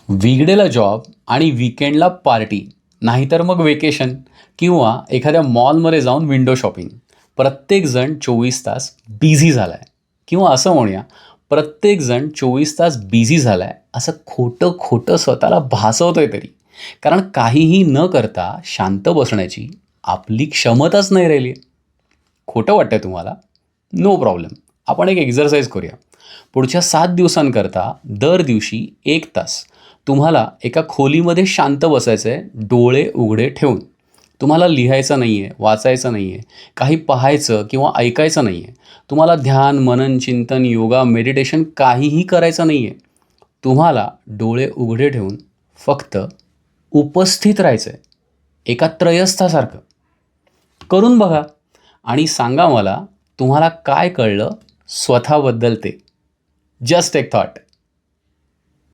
वीकडेला job आणि वीकेंडला party, नाहीतर मग वेकेशन किंवा एखाद्या मॉलमध्ये जाऊन विंडो शॉपिंग. प्रत्येकजण 24 तास बिझी झाला आहे किंवा असं म्हणूया, प्रत्येकजण 24 तास बिझी झाला आहे असं खोटं खोटं स्वतःला भासवतोय तरी. कारण काहीही न करता शांत बसण्याची आपली क्षमताच नाही राहिली आहे. खोटं वाटतंय तुम्हाला? No problem. आपण एक एक्झरसाइज करूया. पुढच्या 7 दिवसांकरता दर दिवशी 1 तास तुम्हाला एका खोलीमध्ये शांत बसायचं आहे, डोळे उघडे ठेवून. तुम्हाला लिहायचं नाही आहे, वाचायचं नाही आहे, काही पाहायचं किंवा ऐकायचं नाही आहे. तुम्हाला ध्यान, मनन, चिंतन, योगा, मेडिटेशन काहीही करायचं नाही आहे. तुम्हाला डोळे उघडे ठेवून फक्त उपस्थित राहायचं आहे, एका त्रयस्थासारखं. करून बघा आणि सांगा मला तुम्हाला काय कळलं स्वतःबद्दल ते. जस्ट एक थॉट.